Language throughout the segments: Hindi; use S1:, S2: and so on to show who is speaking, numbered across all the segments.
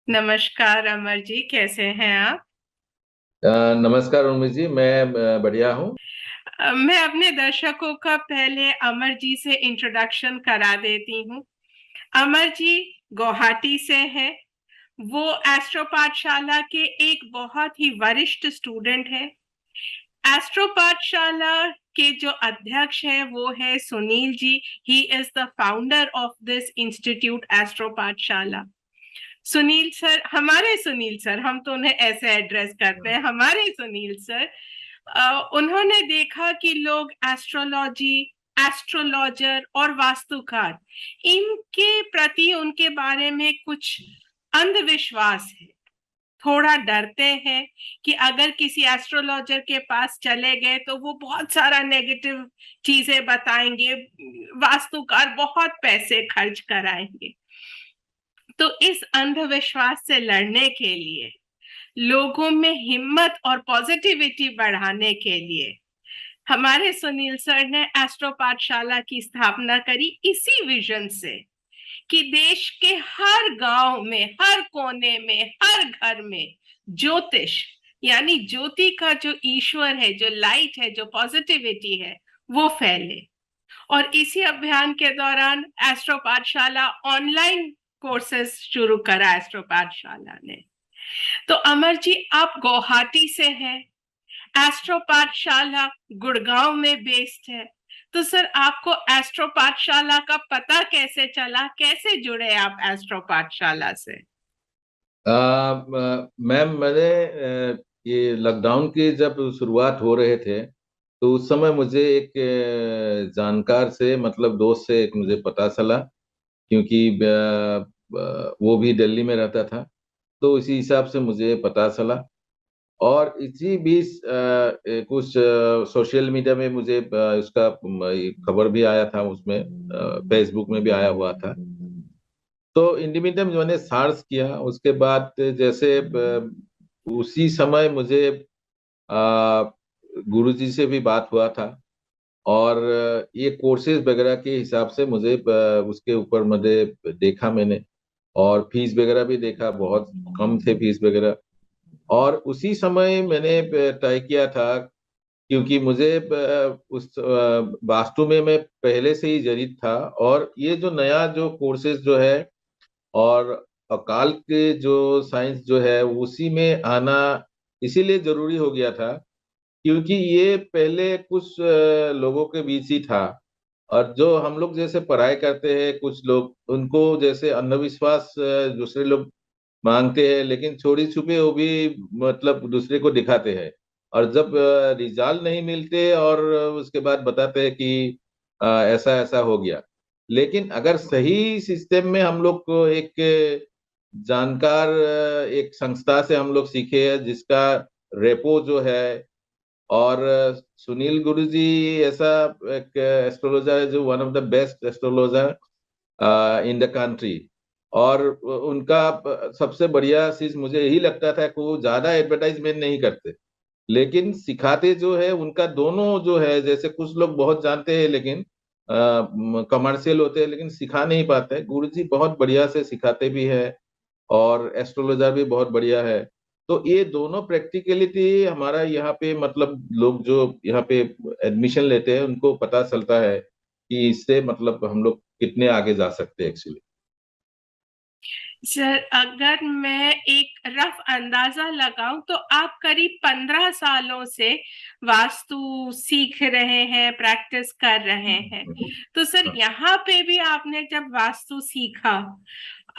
S1: नमस्कार अमर जी, कैसे हैं आप?
S2: नमस्कार उर्मी जी। मैं बढ़िया हूँ।
S1: मैं अपने दर्शकों का पहले अमर जी से इंट्रोडक्शन करा देती हूँ। अमर जी गुवाहाटी से हैं। वो एस्ट्रो पाठशाला के एक बहुत ही वरिष्ठ स्टूडेंट हैं। एस्ट्रो पाठशाला के जो अध्यक्ष हैं वो है Sunil ji. He is the founder of this institute astro Pathshala. Sunil sir, हमारे सुनील सर, हम तो उन्हें ऐसे एड्रेस करते हैं, हमारे सुनील सर। उन्होंने देखा कि लोग एस्ट्रोलॉजी, एस्ट्रोलॉजर और वास्तुकार, इनके प्रति उनके बारे में कुछ अंधविश्वास है। थोड़ा डरते हैं कि अगर किसी एस्ट्रोलॉजर के पास चले गए तो वो बहुत सारा नेगेटिव चीजें बताएंगे, वास्तुकार बहुत पैसे खर्च कराएंगे। तो इस अंधविश्वास से लड़ने के लिए, लोगों में हिम्मत और पॉजिटिविटी बढ़ाने के लिए हमारे सुनील सर ने एस्ट्रो पाठशाला की स्थापना करी, इसी विजन से कि देश के हर गांव में, हर कोने में, हर घर में ज्योतिष, यानी ज्योति का जो ईश्वर है, जो लाइट है, जो पॉजिटिविटी है, वो फैले। और इसी अभियान के दौरान एस्ट्रो पाठशाला ऑनलाइन कोर्सेज शुरू करा एस्ट्रो पाठशाला ने। तो अमर जी, आप गुवाहाटी से हैं, एस्ट्रो पाठशाला गुड़गांव में बेस्ड है। तो सर, आपको एस्ट्रो पाठशाला का पता कैसे चला, कैसे जुड़े आप एस्ट्रो पाठशाला से?
S2: मैम, मैंने ये लॉकडाउन की जब शुरुआत हो रहे थे तो उस समय मुझे एक जानकार से, मतलब दोस्त से, एक मुझे पता चला, क्योंकि वो भी दिल्ली में रहता था। तो इसी हिसाब से मुझे पता चला। और इसी बीच कुछ सोशल मीडिया में मुझे उसका खबर भी आया था, उसमें फेसबुक में भी आया हुआ था। तो इंडिपेंडेंट मैंने सर्च किया। उसके बाद जैसे उसी समय मुझे गुरुजी से भी बात हुआ था। और ये कोर्सेज वगैरह के हिसाब से मुझे उसके ऊपर मुझे देखा मैंने। और फीस वगैरह भी देखा, बहुत कम थे फीस वगैरह। और उसी समय मैंने तय किया था, क्योंकि मुझे उस वास्तु में मैं पहले से ही जड़ित था। और ये जो नया जो कोर्सेज जो है, और अकाल के जो साइंस जो है उसी में आना इसीलिए जरूरी हो गया था, क्योंकि ये पहले कुछ लोगों के बीच ही था। और जो हम लोग जैसे पढ़ाई करते हैं, कुछ लोग उनको जैसे अंधविश्वास दूसरे लोग मांगते हैं, लेकिन चोरी छुपे वो भी मतलब दूसरे को दिखाते हैं। और जब रिजल्ट नहीं मिलते, और उसके बाद बताते हैं कि ऐसा ऐसा हो गया। लेकिन अगर सही सिस्टम में हम लोग को एक जानकार एक संस्था से हम लोग सीखे हैं, जिसका रेपो जो है। और सुनील गुरुजी ऐसा एक एस्ट्रोलॉजर है जो one of the best astrologer in the country. और उनका सबसे बढ़िया चीज मुझे यही लगता था कि वो ज्यादा एडवर्टाइजमेंट नहीं करते, लेकिन सिखाते जो है उनका दोनों जो है, जैसे कुछ लोग बहुत जानते हैं लेकिन कमर्शियल होते हैं, लेकिन सिखा नहीं पाते। गुरुजी बहुत बढ़िया से सिखाते भी है, और एस्ट्रोलॉजर भी बहुत बढ़िया है। तो ये दोनों प्रैक्टिकलिटी हमारा यहाँ पे, मतलब लोग जो यहाँ पे एडमिशन लेते हैं उनको पता चलता है कि इससे मतलब हम लोग कितने आगे जा सकते हैं एक्चुअली।
S1: सर, अगर मैं एक रफ अंदाजा लगाऊं तो आप करीब 15 सालों से वास्तु सीख रहे हैं, प्रैक्टिस कर रहे हैं। तो सर, यहाँ पे भी आपने जब वास्तु सीखा,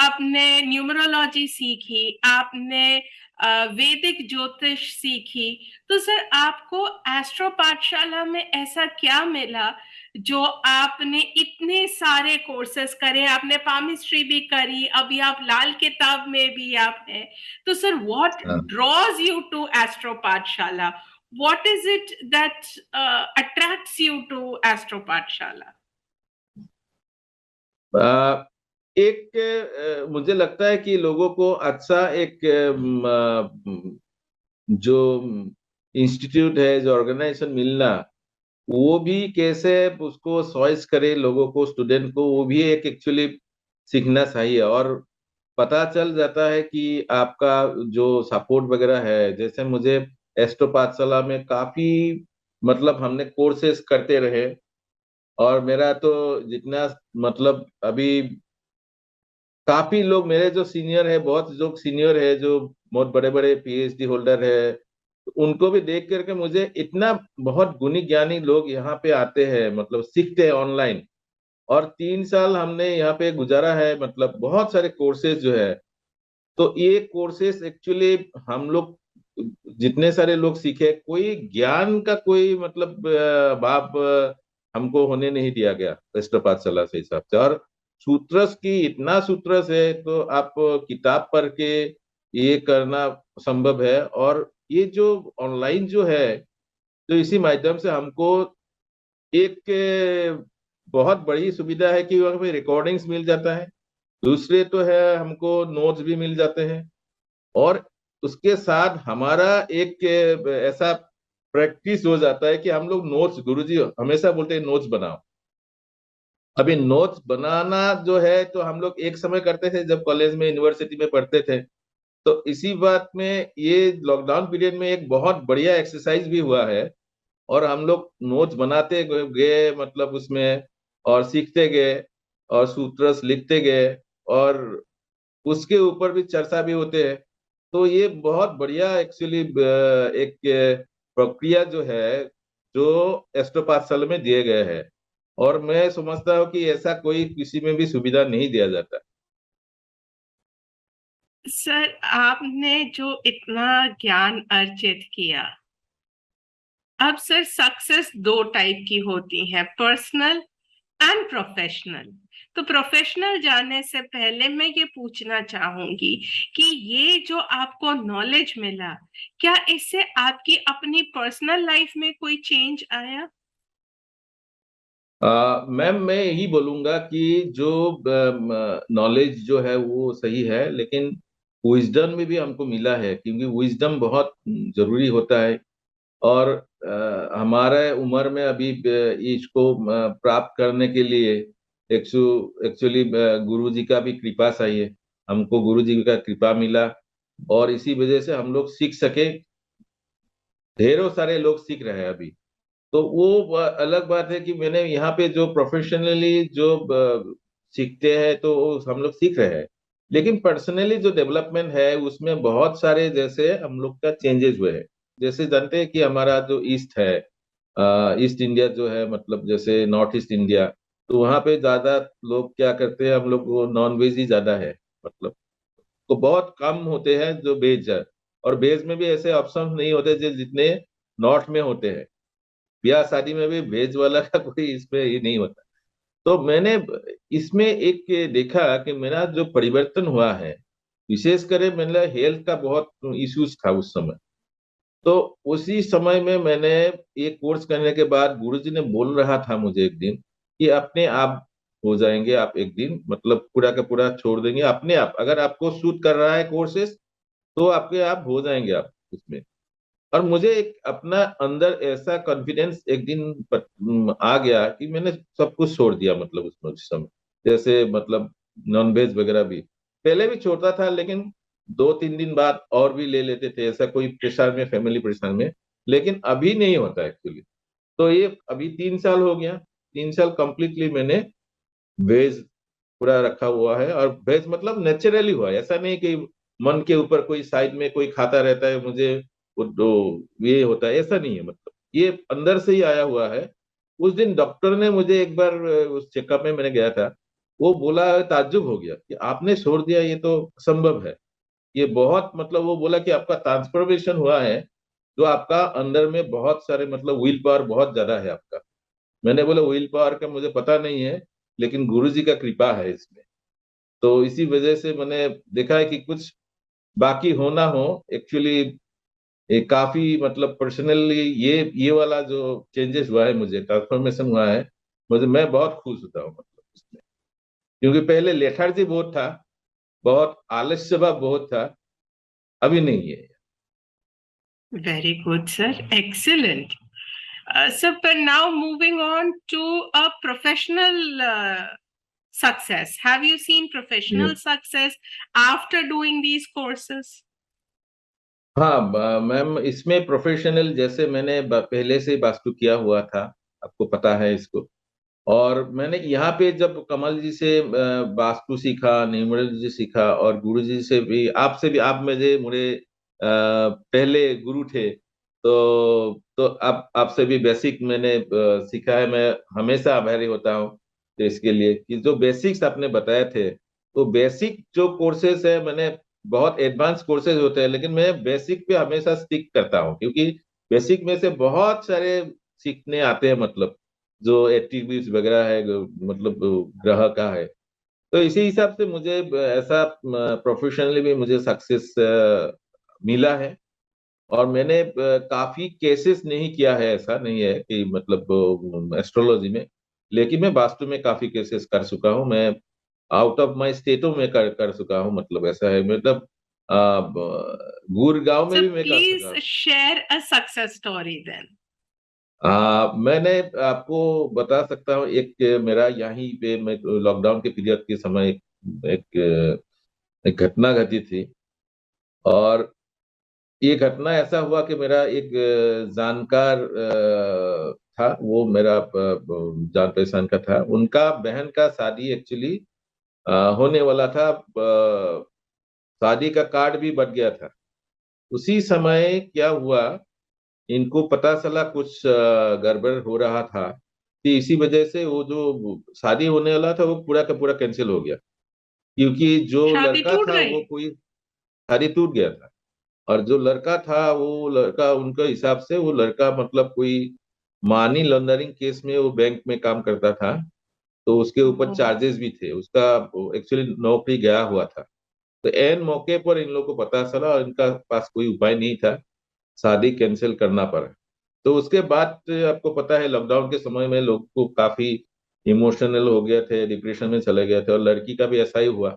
S1: आपने न्यूमरोलॉजी सीखी, आपने वैदिक ज्योतिष सीखी, तो सर आपको एस्ट्रो पाठशाला में ऐसा क्या मिला जो आपने इतने सारे कोर्सेस करे? आपने पामिस्ट्री भी करी, अभी आप लाल किताब में भी आप हैं। तो sir, what draws you to astro Pathshala? What is it that attracts you to astro Pathshala?
S2: हाँ। एक मुझे लगता है कि लोगों को अच्छा एक जो इंस्टीट्यूट है, जो ऑर्गेनाइजेशन मिलना, वो भी कैसे उसको चॉइस करे लोगों को, स्टूडेंट को, वो भी एक एक्चुअली सीखना चाहिए। और पता चल जाता है कि आपका जो सपोर्ट वगैरह है। जैसे मुझे एस्ट्रो पाठशाला में काफी मतलब हमने कोर्सेस करते रहे, और मेरा तो जितना मतलब अभी काफी लोग मेरे जो सीनियर है, बहुत लोग सीनियर है जो बहुत बड़े बड़े पीएचडी होल्डर है, उनको भी देख करके मुझे इतना बहुत गुणी ज्ञानी लोग यहाँ पे आते हैं, मतलब सीखते हैं ऑनलाइन। और 3 साल हमने यहाँ पे गुजारा है, मतलब बहुत सारे कोर्सेज जो है। तो ये कोर्सेज एक्चुअली हम लोग जितने सारे लोग सीखे, कोई ज्ञान का कोई मतलब भाव हमको होने नहीं दिया गया राष्ट्र पाठशाला से हिसाब से। और सूत्रस की इतना सूत्रस है, तो आप किताब पढ़ के ये करना संभव है। और ये जो ऑनलाइन जो है, तो इसी माध्यम से हमको एक बहुत बड़ी सुविधा है कि वहाँ पे रिकॉर्डिंग्स मिल जाता है। दूसरे तो है हमको नोट्स भी मिल जाते हैं। और उसके साथ हमारा एक ऐसा प्रैक्टिस हो जाता है कि हम लोग नोट्स, गुरुजी हमेशा बोलते हैं नोट्स बनाओ। अभी नोट्स बनाना जो है, तो हम लोग एक समय करते थे जब कॉलेज में यूनिवर्सिटी में पढ़ते थे। तो इसी बात में ये लॉकडाउन पीरियड में एक बहुत बढ़िया एक्सरसाइज भी हुआ है। और हम लोग नोट्स बनाते गए मतलब उसमें, और सीखते गए, और सूत्रस लिखते गए, और उसके ऊपर भी चर्चा भी होते हैं। तो ये बहुत बढ़िया एक्चुअली एक प्रक्रिया जो है, जो एस्ट्रो पाठशाला में दिए गए हैं। और मैं समझता हूँ कि ऐसा कोई किसी में भी सुविधा नहीं दिया जाता।
S1: सर, आपने जो इतना ज्ञान अर्जित किया, अब सर सक्सेस दो टाइप की होती है, पर्सनल एंड प्रोफेशनल। तो प्रोफेशनल जाने से पहले मैं ये पूछना चाहूंगी कि ये जो आपको नॉलेज मिला, क्या इससे आपकी अपनी पर्सनल लाइफ में कोई चेंज आया?
S2: मैम, मैं यही बोलूंगा कि जो नॉलेज जो है वो सही है, लेकिन विजडम में भी हमको मिला है, क्योंकि विजडम बहुत जरूरी होता है। और हमारे उम्र में अभी इसको प्राप्त करने के लिए एक्चुअली गुरु जी का भी कृपा चाहिए। हमको गुरु जी का कृपा मिला, और इसी वजह से हम लोग सीख सके। ढेरों सारे लोग सीख रहे हैं अभी। तो वो अलग बात है कि मैंने यहाँ पे जो प्रोफेशनली जो सीखते हैं, तो वो हम लोग सीख रहे हैं। लेकिन पर्सनली जो डेवलपमेंट है उसमें बहुत सारे जैसे हम लोग का चेंजेस हुए हैं। जैसे जानते हैं कि हमारा जो ईस्ट है, ईस्ट इंडिया जो है, मतलब जैसे नॉर्थ ईस्ट इंडिया, तो वहाँ पे ज्यादा लोग क्या करते हैं, हम लोग वो नॉन वेज ही ज्यादा है, मतलब तो बहुत कम होते हैं जो वेज है। और वेज में भी ऐसे ऑप्शन नहीं होते जो जितने नॉर्थ में होते हैं। ब्याह शादी में भी वेज वाला का कोई इसमें ये नहीं होता। तो मैंने इसमें एक देखा कि मेरा जो परिवर्तन हुआ है, विशेष करे मैंने हेल्थ का बहुत इश्यूज था उस समय। तो उसी समय में मैंने ये कोर्स करने के बाद गुरुजी ने बोल रहा था मुझे एक दिन कि अपने आप हो जाएंगे आप एक दिन, मतलब पूरा का पूरा छोड़ देंगे अपने आप। अगर आपको सूट कर रहा है कोर्सेस, तो आपके आप हो जाएंगे आप उसमें। और मुझे एक अपना अंदर ऐसा कॉन्फिडेंस एक दिन आ गया कि मैंने सब कुछ छोड़ दिया, मतलब उसमें उस समय। जैसे मतलब नॉन वेज वगैरह भी पहले भी छोड़ता था, लेकिन 2-3 दिन बाद और भी ले लेते थे, ऐसा कोई प्रेशर में, फैमिली प्रेशर में। लेकिन अभी नहीं होता एक्चुअली। तो ये अभी 3 साल हो गया, 3 साल कंप्लीटली मैंने वेज पूरा रखा हुआ है। और वेज मतलब नेचुरली हुआ है, ऐसा नहीं कि मन के ऊपर कोई साइड में कोई खाता रहता है मुझे ये होता है, ऐसा नहीं है। मतलब ये अंदर से ही आया हुआ है। उस दिन डॉक्टर ने मुझे एक बार उस चेकअप में मैंने गया था, वो बोला, ताज्जुब हो गया कि आपने छोड़ दिया, ये तो संभव है। ये बहुत मतलब वो बोला कि आपका ट्रांसफॉर्मेशन हुआ है, जो आपका अंदर में बहुत सारे मतलब विल पावर बहुत ज्यादा है आपका। मैंने बोला विल पावर का मुझे पता नहीं है, लेकिन गुरु जी का कृपा है इसमें। तो इसी वजह से मैंने देखा है कि कुछ बाकी हो ना हो, एक्चुअली ये काफी मतलब पर्सनली ये वाला जो चेंजेस हुआ है, मुझे ट्रांसफॉर्मेशन हुआ है, मुझे मैं बहुत खुश होता हूँ मतलब इसमें। क्योंकि पहले लेथार्जी बहुत था, बहुत आलस्य भाव बहुत था, अभी नहीं है।
S1: Very good, sir. Excellent. So, but now moving on to a professional success? Have you seen professional success after doing these courses?
S2: हाँ मैम, इसमें प्रोफेशनल जैसे मैंने पहले से वास्तु किया हुआ था, आपको पता है इसको। और मैंने यहाँ पे जब कमल जी से वास्तु सीखा, न्यूमरोलॉजी जी सीखा, और गुरु जी से भी, आपसे भी, आप मुझे पहले गुरु थे, तो आप आपसे भी बेसिक मैंने सीखा है। मैं हमेशा आभारी होता हूँ तो इसके लिए कि जो बेसिक्स आपने बताए थे, तो बेसिक जो कोर्सेज है, मैंने बहुत एडवांस कोर्सेज होते हैं, लेकिन मैं बेसिक पे हमेशा स्टिक करता हूँ, क्योंकि बेसिक में से बहुत सारे सीखने आते हैं, मतलब जो एक्टिविटीज वगैरह है, मतलब ग्रह का है। तो इसी हिसाब से मुझे ऐसा प्रोफेशनली भी मुझे सक्सेस मिला है। और मैंने काफी केसेस नहीं किया है, ऐसा नहीं है कि मतलब एस्ट्रोलॉजी में, लेकिन मैं वास्तु में काफी केसेस कर चुका हूँ। मैं आउट ऑफ माय स्टेटों में कर चुका हूँ, मतलब ऐसा है, मतलब गुड़गांव में
S1: So
S2: भी मैं कर
S1: please
S2: चुका हूँ।
S1: share a success story then.
S2: मैंने आपको बता सकता हूँ, एक मेरा यहीं पे, मैं लॉकडाउन के पीरियड के समय एक, एक घटना घटी थी। और ये घटना ऐसा हुआ कि मेरा एक जानकार था, वो मेरा जान पहचान का था, उनका बहन का शादी एक्चुअली होने वाला था। शादी का कार्ड भी बट गया था। उसी समय क्या हुआ, इनको पता चला कुछ गड़बड़ हो रहा था, कि इसी वजह से वो जो शादी होने वाला था वो पूरा का पूरा कैंसिल हो गया, क्योंकि जो
S1: शादी
S2: लड़का
S1: टूट
S2: था
S1: गई?
S2: वो कोई, शादी टूट गया था। और जो लड़का था, वो लड़का, उनके हिसाब से वो लड़का मतलब कोई मनी लॉन्ड्रिंग केस में वो बैंक में काम करता था, तो उसके ऊपर
S1: ओह,
S2: चार्जेस भी थे, उसका एक्चुअली नौकरी गया हुआ था। तो एन मौके पर इन लोगों को पता चला, और इनका पास कोई उपाय नहीं था, शादी कैंसिल करना पड़ा। तो उसके बाद आपको पता है, लॉकडाउन के समय में लोग को काफी इमोशनल हो गए थे, डिप्रेशन में चले गए थे, और लड़की का भी ऐसा ही हुआ,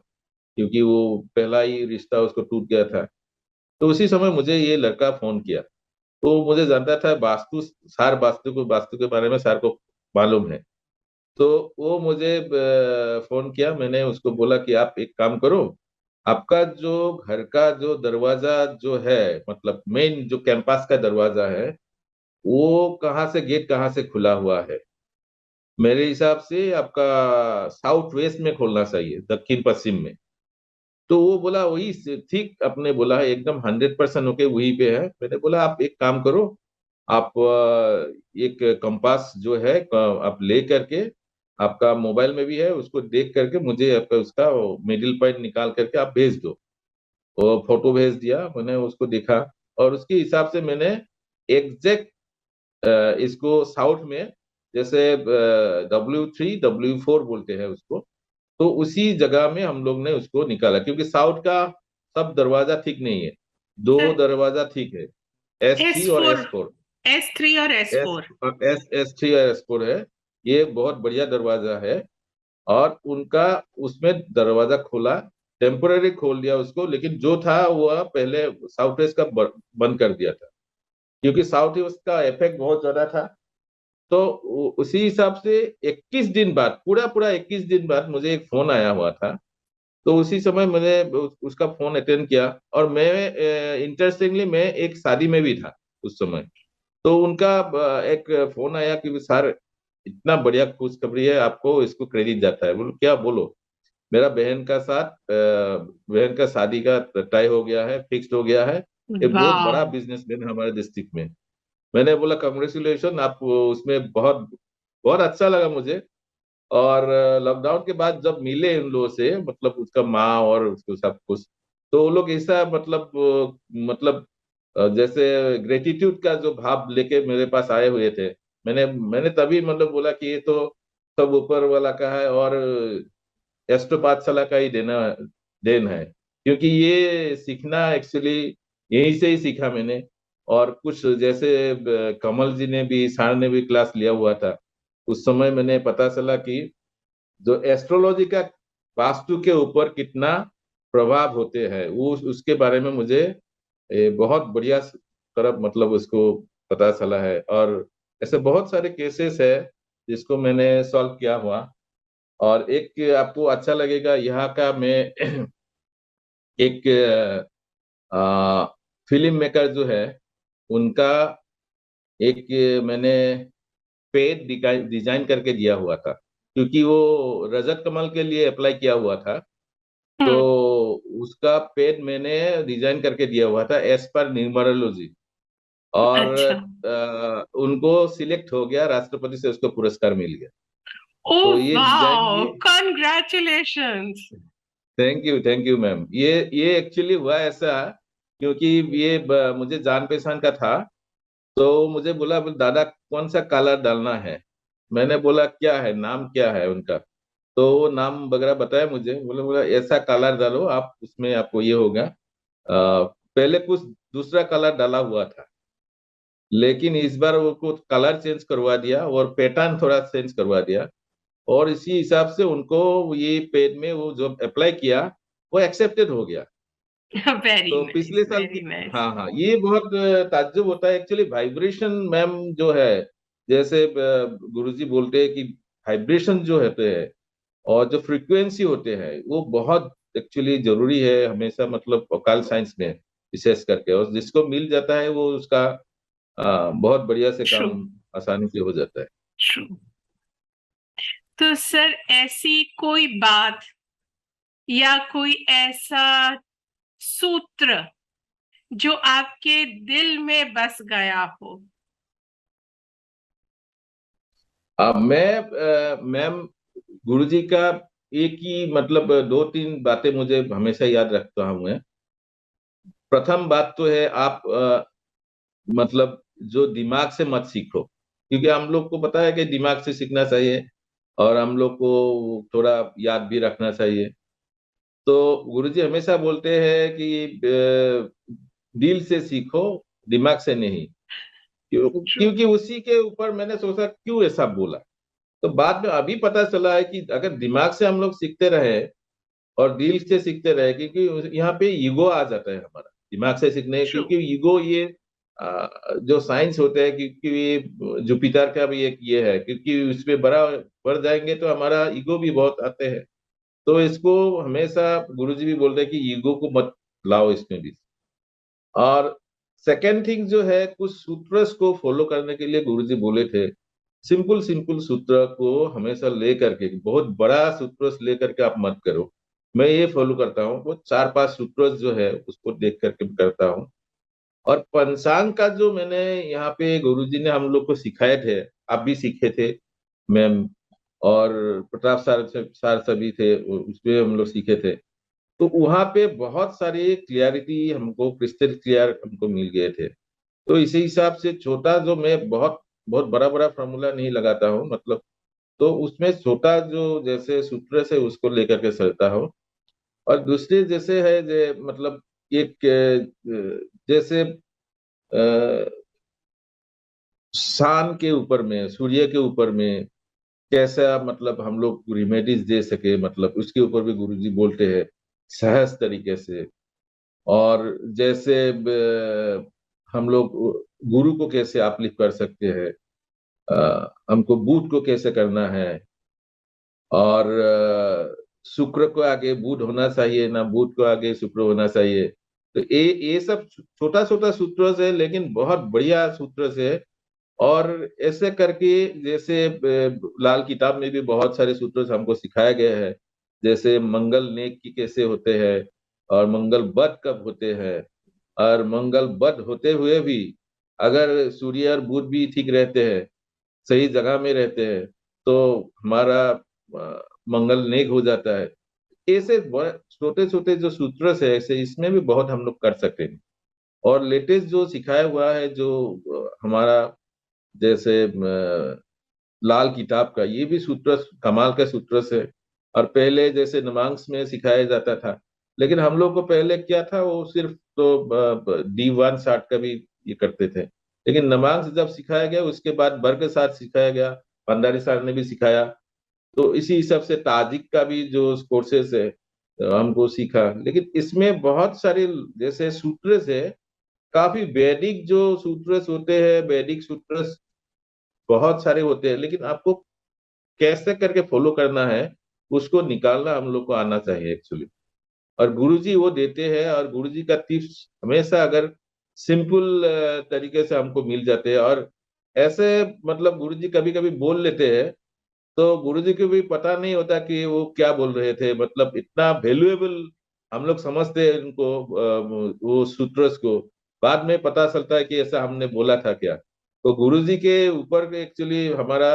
S2: क्योंकि वो पहला ही रिश्ता उसको टूट गया था। तो उसी समय मुझे ये लड़का फोन किया। तो मुझे जानता था वास्तु, सार वास्तु के बारे में सार को मालूम है। तो वो मुझे फोन किया। मैंने उसको बोला कि आप एक काम करो, आपका जो घर का जो दरवाजा जो है, मतलब मेन जो कैंपस का दरवाजा है, वो कहाँ से, गेट कहाँ से खुला हुआ है? मेरे हिसाब से आपका साउथ वेस्ट में खोलना चाहिए, दक्षिण पश्चिम में। तो वो बोला वही ठीक, आपने बोला है एकदम 100% होके वही पे है। मैंने बोला आप एक काम करो, आप एक कंपास जो है आप ले करके, आपका मोबाइल में भी है, उसको देख करके मुझे आपका उसका मिडिल पॉइंट निकाल करके आप भेज दो। वो फोटो भेज दिया, मैंने उसको देखा, और उसके हिसाब से मैंने एग्जैक्ट इसको साउथ में, जैसे W3 W4 बोलते हैं उसको, तो उसी जगह में हम लोग ने उसको निकाला, क्योंकि साउथ का सब दरवाजा ठीक नहीं है, दो
S1: सर
S2: दरवाजा ठीक है, S3
S1: एस
S2: और
S1: फोर,
S2: S4।
S1: S3 और
S2: एस
S1: S4?
S2: S3 और S4 है, ये बहुत बढ़िया दरवाजा है। और उनका उसमें दरवाजा खोला, टेम्पोररी खोल दिया उसको, लेकिन जो था वो पहले साउथ वेस्ट का बंद कर दिया था, क्योंकि साउथ वेस्ट का इफेक्ट बहुत ज्यादा था। तो उसी हिसाब से 21 दिन बाद, पूरा पूरा 21 दिन बाद मुझे एक फोन आया हुआ था। तो उसी समय मैंने उसका फोन अटेंड किया। और मैं इंटरेस्टिंगली मैं एक शादी में भी था उस समय। तो उनका एक फोन आया कि सर, इतना बढ़िया खुशखबरी है, आपको इसको क्रेडिट जाता है। बोलो क्या, बोलो। मेरा बहन का शादी का तय हो गया है, फिक्स्ड हो गया है। एक बहुत बड़ा
S1: वाह।
S2: बिजनेसमैन है हमारे डिस्ट्रिक्ट में। मैंने बोला कंग्रेचुलेशन, आप उसमें बहुत बहुत अच्छा लगा मुझे। और लॉकडाउन के बाद जब मिले उन लोगों से, मतलब उसका माँ और उसको सब कुछ, तो वो लोग ऐसा मतलब जैसे ग्रेटिट्यूड का जो भाव लेके मेरे पास आए हुए थे। मैंने मैंने तभी मतलब बोला कि ये तो सब ऊपर वाला का है, और एस्ट्रो पाठशाला का ही देन है, क्योंकि ये सीखना एक्चुअली यहीं से ही सीखा मैंने। और कुछ जैसे कमल जी ने भी, सार ने भी क्लास लिया हुआ था, उस समय मैंने पता चला कि जो एस्ट्रोलॉजी का वास्तु के ऊपर कितना प्रभाव होते हैं, वो उसके बारे में मुझे बहुत बढ़िया तरह मतलब उसको पता चला है। और ऐसे बहुत सारे केसेस है जिसको मैंने सॉल्व किया हुआ। और एक आपको अच्छा लगेगा यहाँ का, मैं एक फिल्म मेकर जो है उनका एक मैंने पेड डिजाइन करके दिया हुआ था, क्योंकि वो रजत कमल के लिए अप्लाई किया हुआ था। तो
S1: हम्म।
S2: उसका पेड मैंने डिजाइन करके दिया हुआ था एज पर न्यूमरोलॉजी। और
S1: अच्छा।
S2: उनको सिलेक्ट हो गया, राष्ट्रपति से उसको पुरस्कार मिल गया।
S1: ओ
S2: तो ये डिजाइन
S1: वाओ,
S2: ये
S1: कॉन्ग्रेचुलेशंस।
S2: Thank you ma'am. ये एक्चुअली हुआ ऐसा, क्योंकि ये मुझे जान पहचान का था। तो मुझे बोला, दादा कौन सा कलर डालना है। मैंने बोला क्या है, नाम क्या है उनका। तो वो नाम वगैरह बताया मुझे, बोले बोला ऐसा कलर डालो आप, उसमें आपको ये होगा। पहले कुछ दूसरा कलर डाला हुआ था, लेकिन इस बार वो कुछ कलर चेंज करवा दिया और पैटर्न थोड़ा चेंज करवा दिया। और इसी हिसाब से उनको ये पेड में वो जो अप्लाई किया वो एक्सेप्टेड हो गया।
S1: वेरी
S2: तो
S1: नाइस,
S2: पिछले साल की,
S1: वेरी नाइस।
S2: हाँ हाँ, ये बहुत ताज्जुब होता है एक्चुअली। वाइब्रेशन मैम जो है, जैसे गुरुजी बोलते हैं कि वाइब्रेशन जो होते हैं और जो फ्रीक्वेंसी होते हैं वो बहुत एक्चुअली जरूरी है हमेशा, मतलब ऑकल्ट साइंस में विशेष करके। और जिसको मिल जाता है वो उसका बहुत बढ़िया से
S1: ट्रू,
S2: काम आसानी से हो जाता है।
S1: ट्रू। तो सर, ऐसी कोई बात या कोई ऐसा सूत्र जो आपके दिल में बस गया हो?
S2: मैम, गुरुजी का एक ही मतलब दो तीन बातें मुझे हमेशा याद रखता हूँ मैं। प्रथम बात तो है, आप मतलब जो दिमाग से मत सीखो, क्योंकि हम लोग को पता है कि दिमाग से सीखना चाहिए और हम लोग को थोड़ा याद भी रखना चाहिए। तो गुरुजी हमेशा बोलते हैं कि दिल से सीखो, दिमाग से नहीं।
S1: ट्रू।
S2: क्योंकि उसी के ऊपर मैंने सोचा क्यों ऐसा बोला। तो बाद में अभी पता चला है कि अगर दिमाग से हम लोग सीखते रहे और दिल से सीखते रहे, क्योंकि यहाँ पे ईगो आ जाता है हमारा दिमाग से सीखने,
S1: ट्रू।
S2: क्योंकि ईगो ये जो साइंस होते हैं, क्योंकि ये जुपिटर का भी एक ये है, क्योंकि उस पे बड़ा बढ़ जाएंगे तो हमारा ईगो भी बहुत आते हैं। तो इसको हमेशा गुरुजी भी बोलते हैं कि ईगो को मत लाओ इसमें भी। और सेकेंड थिंग जो है, कुछ सूत्रस को फॉलो करने के लिए गुरुजी बोले थे। सिंपल सिंपल सूत्र को हमेशा ले करके, बहुत बड़ा सूत्र ले करके आप मत करो। मैं ये फॉलो करता हूँ, वो चार पांच सूत्र जो है उसको देख करके करता हूँ। और पंचांग का जो मैंने यहाँ पे गुरुजी ने हम लोग को सिखाए थे, आप भी सीखे थे मैम, और प्रताप सर सभी थे, उसमें हम लोग सीखे थे। तो वहां पे बहुत सारी क्लियरिटी हमको, क्रिस्टल क्लियर हमको मिल गए थे। तो इसी हिसाब से छोटा जो, मैं बहुत बहुत बड़ा बड़ा फॉर्मूला नहीं लगाता हूँ मतलब। तो उसमें छोटा जो जैसे सूत्र से उसको लेकर के चलता हूँ। और दूसरी जैसे है मतलब एक जैसे शान के ऊपर में, सूर्य के ऊपर में कैसा मतलब हम लोग रिमेडीज दे सके, मतलब उसके ऊपर भी गुरुजी बोलते हैं सहज तरीके से। और जैसे हम लोग गुरु को कैसे अपलिफ्ट कर सकते हैं, हमको बूट को कैसे करना है। और शुक्र को आगे बूट होना चाहिए ना, बूट को आगे शुक्र होना चाहिए। तो ये सब छोटा छोटा सूत्र से, लेकिन बहुत बढ़िया सूत्र से। और ऐसे करके जैसे लाल किताब में भी बहुत सारे सूत्र हमको सिखाया गया है। जैसे मंगल नेक की कैसे होते हैं, और मंगल बद कब होते हैं। और मंगल बद होते हुए भी अगर सूर्य और बुध भी ठीक रहते हैं, सही जगह में रहते हैं, तो हमारा मंगल नेक हो जाता है। ऐसे छोटे छोटे जो सूत्र है ऐसे, इसमें भी बहुत हम लोग कर सकते हैं। और लेटेस्ट जो सिखाया हुआ है जो हमारा, जैसे लाल किताब का, ये भी सूत्र कमाल का सूत्र है। और पहले जैसे नमांस में सिखाया जाता था, लेकिन हम लोग को पहले क्या था, वो सिर्फ तो D1 साठ का भी ये करते थे। लेकिन नमांस जब सिखाया गया उसके बाद वर्ग साठ सिखाया गया, भंडारी सर ने भी सिखाया। तो इसी हिसाब से ताजिक का भी जो कोर्सेस है हमको सीखा। लेकिन इसमें बहुत सारे जैसे सूत्र है, काफी वैदिक जो सूत्र होते हैं, वैदिक सूत्र बहुत सारे होते हैं, लेकिन आपको कैसे करके फॉलो करना है उसको निकालना हम लोग को आना चाहिए एक्चुअली। और गुरुजी वो देते हैं, और गुरुजी का टिप्स हमेशा अगर सिंपल तरीके से हमको मिल जाते हैं, और ऐसे मतलब गुरुजी कभी कभी बोल लेते हैं तो गुरुजी को भी पता नहीं होता कि वो क्या बोल रहे थे, मतलब इतना वैल्यूएबल हम लोग समझते हैं उनको, वो सूत्रस को। बाद में पता चलता है कि ऐसा हमने बोला था क्या। तो गुरुजी के ऊपर एक्चुअली हमारा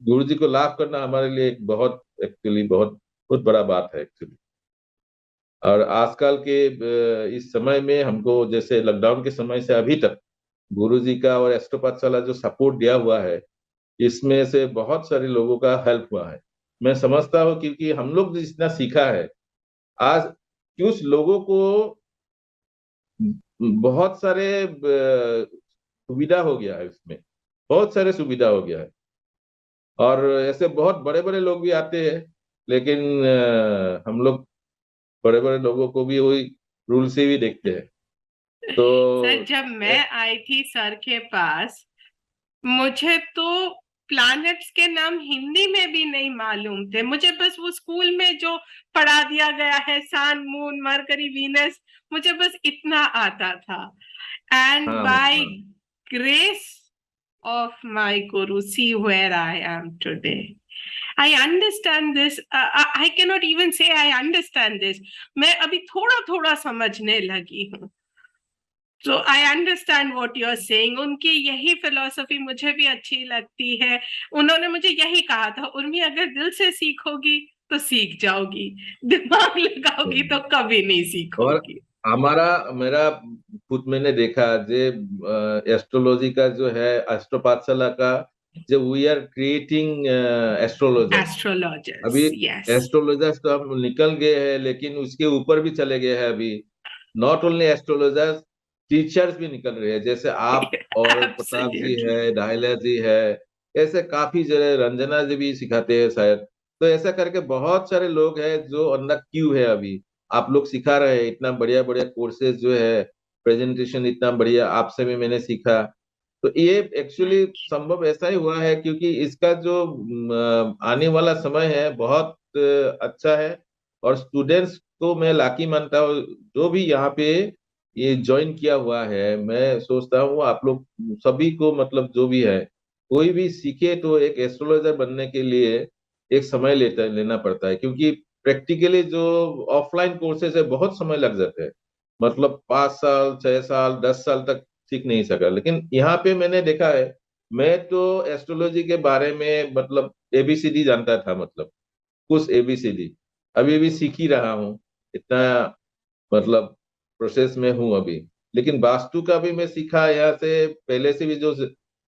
S2: गुरुजी को लाभ करना हमारे लिए एक बहुत एक्चुअली बहुत बहुत बड़ा बात है एक्चुअली। और आजकल के इस समय में हमको जैसे लॉकडाउन के समय से अभी तक गुरुजी का और एस्ट्रो पाठशाला जो सपोर्ट दिया हुआ है, इसमें से बहुत सारे लोगों का हेल्प हुआ है। मैं समझता हूँ क्योंकि हम लोग जितना सीखा है आज, कुछ लोगों को बहुत सारे सुविधा हो गया है उसमें, बहुत सारे सुविधा हो गया है। और ऐसे बहुत बड़े बड़े लोग भी आते हैं, लेकिन हम लोग बड़े बड़े लोगों को भी वही रूल से भी देखते हैं।
S1: सर,
S2: तो
S1: जब मैं आई थी सर के पास, मुझे तो प्लैनेट्स के नाम हिंदी में भी नहीं मालूम थे। मुझे बस वो स्कूल में जो पढ़ा दिया गया है, सन, मून, मरकरी, वीनस, मुझे बस इतना आता था। एंड
S2: हाँ मैम,
S1: बाय
S2: हाँ।
S1: Grace of my guru, see where I am today. I understand this. I cannot even say I understand this. मैं अभी थोड़ा थोड़ा समझने लगी हूँ। तो I understand what you are saying. उनकी यही फिलॉसफी मुझे भी अच्छी लगती है। उन्होंने मुझे यही कहा था, उर्मी अगर दिल से सीखोगी तो सीख जाओगी, दिमाग लगाओगी तो कभी नहीं
S2: और
S1: सीखोगी।
S2: हमारा मेरा खुद मैंने देखा जे एस्ट्रोलॉजी का जो है, एस्ट्रो पाठशाला का, जो we are creating astrologers.
S1: Astrologers,
S2: अभी
S1: यस।
S2: एस्ट्रोलॉजर्स तो हम निकल गए हैं, लेकिन उसके ऊपर भी चले गए हैं अभी। नॉट ओनली एस्ट्रोलॉजर्स, टीचर्स भी निकल रहे हैं, जैसे आप और प्रताप जी
S1: एब्सोल्युटली।
S2: है, डायला जी है। ऐसे काफी जगह रंजना जी भी सिखाते हैं शायद। तो ऐसा करके बहुत सारे लोग हैं जो अंदर क्यू है अभी। आप लोग सिखा रहे हैं, इतना बढ़िया बढ़िया कोर्सेज जो है, प्रेजेंटेशन इतना बढ़िया आपसे भी मैंने सीखा। तो ये एक्चुअली संभव ऐसा ही हुआ है क्योंकि इसका जो आने वाला समय है बहुत अच्छा है। और स्टूडेंट्स को मैं लाकी मानता हूँ, जो भी यहाँ पे ये ज्वाइन किया हुआ है। मैं सोचता हूँ आप लोग सभी को, मतलब जो भी है, कोई भी सीखे तो एक एस्ट्रोलॉजर बनने के लिए एक समय लेना पड़ता है, क्योंकि प्रैक्टिकली जो ऑफलाइन कोर्सेज है बहुत समय लग जाते हैं। मतलब 5 साल, 6 साल, 10 साल तक सीख नहीं सका। लेकिन यहाँ पे मैंने देखा है, मैं तो एस्ट्रोलॉजी के बारे में मतलब एबीसीडी जानता था, मतलब कुछ एबीसीडी अभी भी सीख ही रहा हूँ। इतना मतलब प्रोसेस में हूँ अभी। लेकिन वास्तु का भी मैं सीखा यहाँ से पहले से भी, जो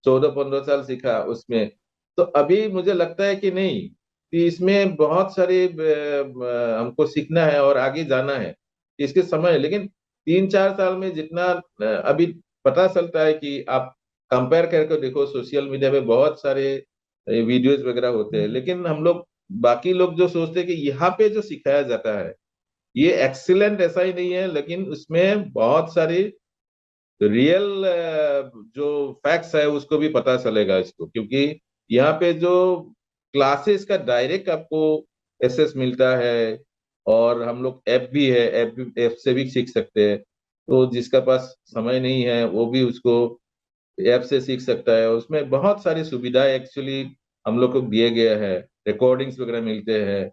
S2: 14-15 साल सीखा उसमें। तो अभी मुझे लगता है कि नहीं, कि इसमें बहुत सारे हमको सीखना है और आगे जाना है। इसके समय है, लेकिन 3-4 साल में जितना अभी पता चलता है कि आप कंपेयर करके देखो, सोशल मीडिया पे बहुत सारे वीडियोस वगैरह होते हैं, लेकिन हम लोग बाकी लोग जो सोचते हैं कि यहाँ पे जो सिखाया जाता है ये एक्सीलेंट, ऐसा ही नहीं है, लेकिन उसमें बहुत सारी रियल जो फैक्ट्स है उसको भी पता चलेगा इसको, क्योंकि यहाँ पे जो क्लासेस का डायरेक्ट आपको एसेस मिलता है। और हम लोग ऐप भी है, ऐप से भी सीख सकते हैं। तो जिसका पास समय नहीं है वो भी उसको ऐप से सीख सकता है। उसमें बहुत सारी सुविधाएं एक्चुअली हम लोग को दिए गए हैं। रिकॉर्डिंग्स वगैरह मिलते हैं,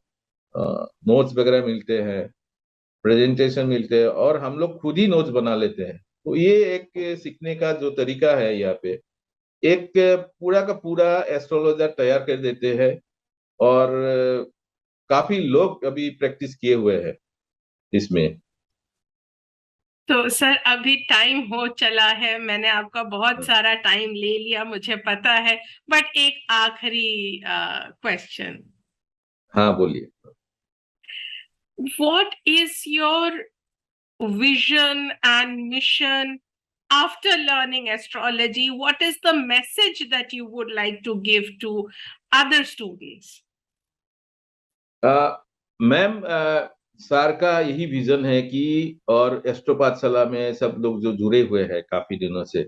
S2: नोट्स वगैरह मिलते हैं, प्रेजेंटेशन मिलते हैं, और हम लोग खुद ही नोट्स बना लेते हैं। तो ये एक सीखने का जो तरीका है यहाँ पे, एक पूरा का पूरा एस्ट्रोलॉजर तैयार कर देते हैं। और काफी लोग अभी प्रैक्टिस किए हुए हैं इसमें।
S1: तो सर, अभी टाइम हो चला है, मैंने आपका बहुत सारा टाइम ले लिया, मुझे पता है। बट एक आखिरी क्वेश्चन।
S2: हाँ बोलिए।
S1: What is your vision and mission after learning astrology? What is the message that you would like to give to other students?
S2: Ma'am, sir का यही विजन है कि, और एस्ट्रो पाठशाला में सब लोग जो जुड़े हुए हैं काफी दिनों से,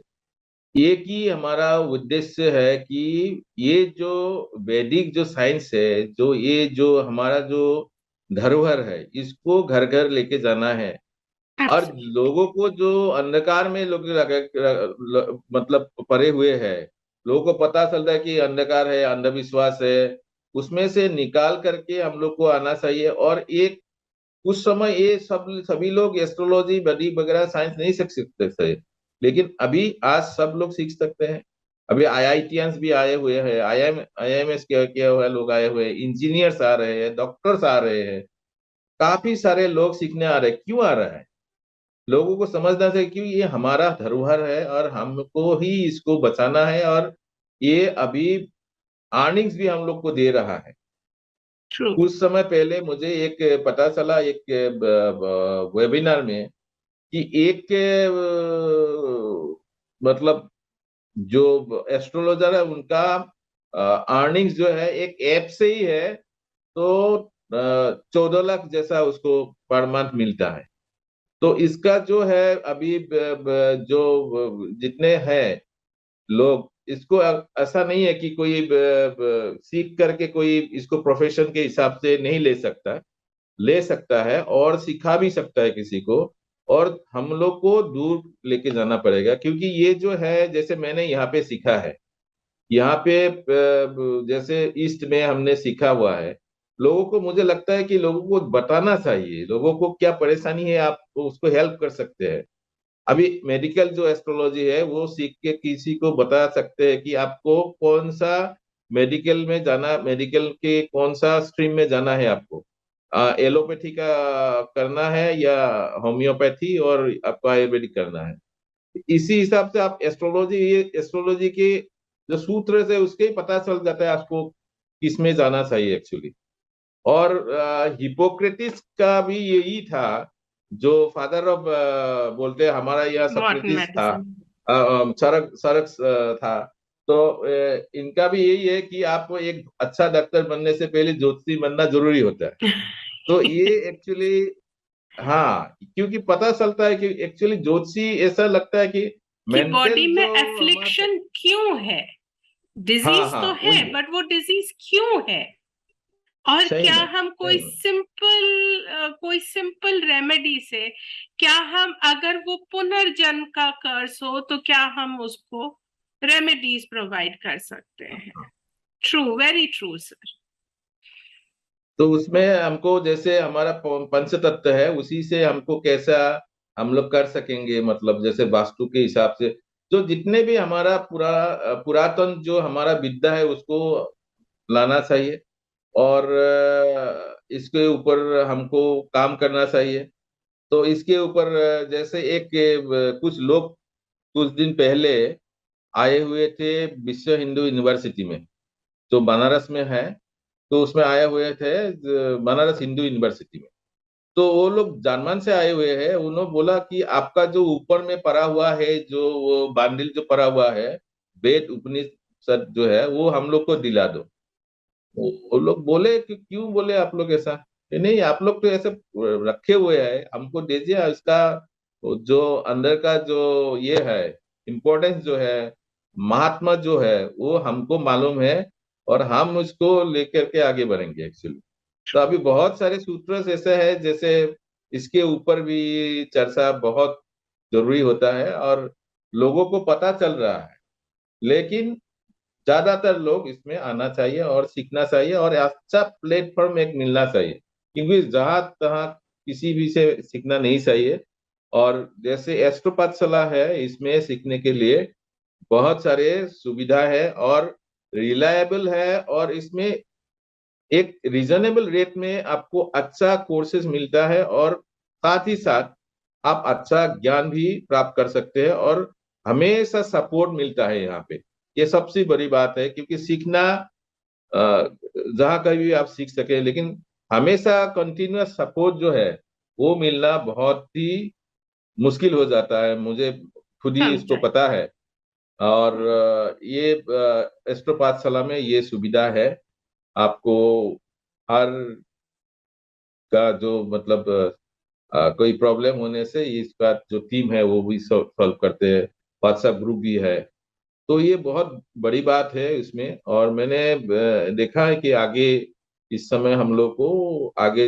S2: एक ही हमारा उद्देश्य है कि ये जो वैदिक जो साइंस है, जो ये जो हमारा जो धरोहर है, इसको घर घर लेके जाना है। और
S1: एब्सोल्युटली
S2: लोगों को जो अंधकार में लोग मतलब पड़े हुए हैं, लोगों को पता चलता है कि अंधकार है, अंधविश्वास है, उसमें से निकाल करके हम लोग को आना चाहिए। और एक उस समय ये सब सभी लोग एस्ट्रोलॉजी बडी वगैरह साइंस नहीं सीख सकते थे, लेकिन अभी आज सब लोग सीख सकते हैं। अभी आईआईटियंस भी आए हुए हैं, आईएमएस किया हुआ लोग आए हुए हैं, इंजीनियर्स आ रहे हैं, डॉक्टर्स आ रहे हैं, काफी सारे लोग सीखने आ रहे हैं। क्यों आ रहा है? लोगों को समझना चाहिए कि ये हमारा धरोहर है और हमको ही इसको बचाना है। और ये अभी अर्निंग्स भी हम लोग को दे रहा है।
S1: ट्रू।
S2: कुछ समय पहले मुझे एक पता चला एक वेबिनार में कि एक मतलब जो एस्ट्रोलॉजर है उनका अर्निंग्स जो है एक ऐप से ही है, तो 14 लाख जैसा उसको पर मंथ मिलता है। तो इसका जो है अभी जो जितने हैं लोग, इसको ऐसा नहीं है कि कोई सीख करके कोई इसको प्रोफेशन के हिसाब से नहीं ले सकता, ले सकता है और सिखा भी सकता है किसी को। और हम लोग को दूर लेके जाना पड़ेगा, क्योंकि ये जो है जैसे मैंने यहाँ पे सीखा है, यहाँ पे जैसे ईस्ट में हमने सीखा हुआ है, लोगों को मुझे लगता है कि लोगों को बताना चाहिए, लोगों को क्या परेशानी है आप उसको हेल्प कर सकते हैं। अभी मेडिकल जो एस्ट्रोलॉजी है वो सीख के किसी को बता सकते हैं कि आपको कौन सा मेडिकल में जाना, मेडिकल के कौन सा स्ट्रीम में जाना है आपको, एलोपैथी का करना है या होम्योपैथी और आपको आयुर्वेदिक करना है। इसी हिसाब से आप एस्ट्रोलॉजी, ये एस्ट्रोलॉजी के जो सूत्र से उसके ही पता चल जाता है आपको किसमें जाना चाहिए एक्चुअली। और हिपोक्रेटिस का भी यही था, जो फादर ऑफ बोलते हैं हमारा यहाँ
S1: मॉडर्न
S2: सक्रेटिस था,
S1: मेडिसिन।
S2: सरक सरक था। तो इनका भी यही है कि आपको एक अच्छा डॉक्टर बनने से पहले ज्योतिषी बनना जरूरी होता है। तो ये एक्चुअली, हाँ, क्योंकि पता चलता है कि एक्चुअली ज्योतिषी ऐसा लगता है कि
S1: कि बॉडी
S2: मेंटल
S1: में
S2: जो हमारा,
S1: एफ्लिक्शन क्यों है,
S2: हाँ
S1: डिजीज
S2: हाँ
S1: तो है
S2: वही है,
S1: बट वो डिजीज क्यों है, और
S2: सही
S1: क्या
S2: में
S1: हम
S2: सही में।
S1: कोई सिंपल रेमेडी से, क्या हम अगर वो पुनर्जन्म का कर्स हो तो क्या हम उसको रेमेडीज प्रोवाइड कर सकते हैं। True, very true sir.
S2: तो उसमें हमको जैसे हमारा पंच तत्व है, उसी से हमको कैसा हम लोग कर सकेंगे, मतलब जैसे वास्तु के हिसाब से जो जितने भी हमारा पुरातन जो हमारा विद्या है उसको लाना चाहिए। और इसके ऊपर हमको काम करना चाहिए। तो इसके ऊपर जैसे एक कुछ लोग कुछ दिन पहले आए हुए थे विश्व हिंदू यूनिवर्सिटी में, जो बनारस में है। तो उसमें आए हुए थे बनारस हिंदू यूनिवर्सिटी में। तो वो लोग जानमान से आए हुए हैं, उन्होंने बोला कि आपका जो ऊपर में पड़ा हुआ है, जो वो बांडिल जो पड़ा हुआ है, वेद उपनिषद जो है, वो हम लोग को दिला दो। वो लोग बोले कि क्यों, बोले आप लोग ऐसा, कि नहीं आप लोग तो ऐसे रखे हुए हैं, हमको दीजिए इसका जो अंदर का जो ये है, इम्पोर्टेंस जो है, महात्मा जो है, वो हमको मालूम है। और हम उसको लेकर के आगे बढ़ेंगे एक्चुअली। तो अभी बहुत सारे सूत्र ऐसे हैं, जैसे इसके ऊपर भी चर्चा बहुत जरूरी होता है और लोगों को पता चल रहा है। लेकिन ज्यादातर लोग इसमें आना चाहिए और सीखना चाहिए और अच्छा प्लेटफॉर्म एक मिलना चाहिए, क्योंकि जहां तहाँ किसी भी से सीखना नहीं चाहिए। और जैसे एस्ट्रोपाथ सलाह है, इसमें सीखने के लिए बहुत सारे सुविधा है और रिलायबल है, और इसमें एक रीजनेबल रेट में आपको अच्छा कोर्सेज मिलता है, और साथ ही साथ आप अच्छा ज्ञान भी प्राप्त कर सकते हैं और हमेशा सपोर्ट मिलता है यहाँ पे। ये सबसे बड़ी बात है, क्योंकि सीखना जहाँ कहीं भी आप सीख सके, लेकिन हमेशा कंटिन्यूअस सपोर्ट जो है वो मिलना बहुत ही मुश्किल हो जाता है, मुझे खुद ही इसको
S1: समटाइम।
S2: पता है। और ये एस्ट्रो पाठशाला में ये सुविधा है आपको। हर का जो मतलब कोई प्रॉब्लम होने से इसका जो टीम है वो भी सॉल्व करते हैं। व्हाट्सएप ग्रुप भी है, तो ये बहुत बड़ी बात है इसमें। और मैंने देखा है कि आगे इस समय हम लोग को आगे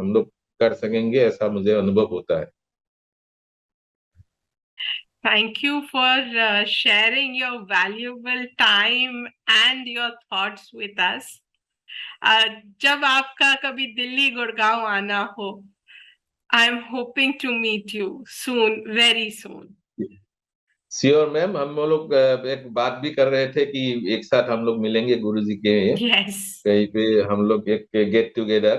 S2: हम लोग कर सकेंगे, ऐसा मुझे अनुभव होता है।
S1: Thank you for sharing your valuable time and your thoughts with us. जब आपका कभी दिल्ली गुड़गांव आना हो, I am hoping to meet you soon, very soon.
S2: Sure ma'am, हम लोग एक बात भी कर रहे थे कि एक साथ हम लोग मिलेंगे गुरुजी के
S1: Yes,
S2: कहीं पे, हम लोग एक गेट टुगेदर।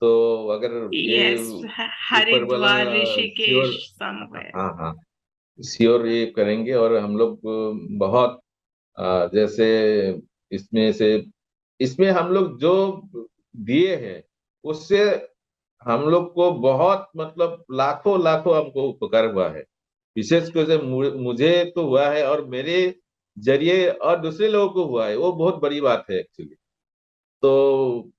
S2: तो अगर ये
S1: yes,
S2: ऊपर वाला
S1: Haridwar,
S2: श्योर,
S1: Rishikesh, somewhere.
S2: हाँ हाँ, श्योर ये करेंगे। और हम लोग बहुत जैसे इसमें से इसमें हम लोग जो दिए हैं उससे हम लोग को बहुत मतलब लाखों लाखों हमको उपकार हुआ है। विशेषकर से मुझे तो हुआ है, और मेरे जरिए और दूसरे लोगों को हुआ है, वो बहुत बड़ी बात है एक्चुअली। तो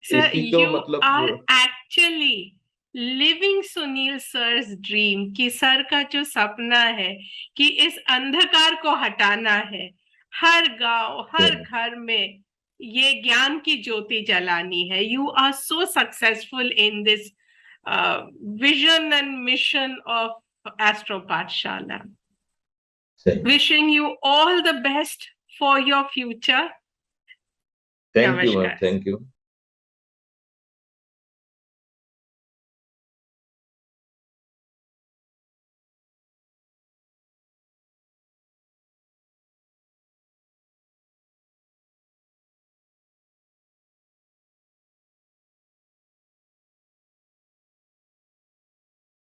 S1: Sir,
S2: इसी को
S1: you are
S2: मतलब
S1: actually living सुनील सर's ड्रीम, कि सर का जो सपना है कि इस अंधकार को हटाना है, हर गांव हर घर में ये ज्ञान की ज्योति जलानी है। You are so successful in this vision and mission of astro Pathshala. Wishing you all the best for your future.
S2: Thank you ma'am,
S1: नमस्कार।
S2: Thank you.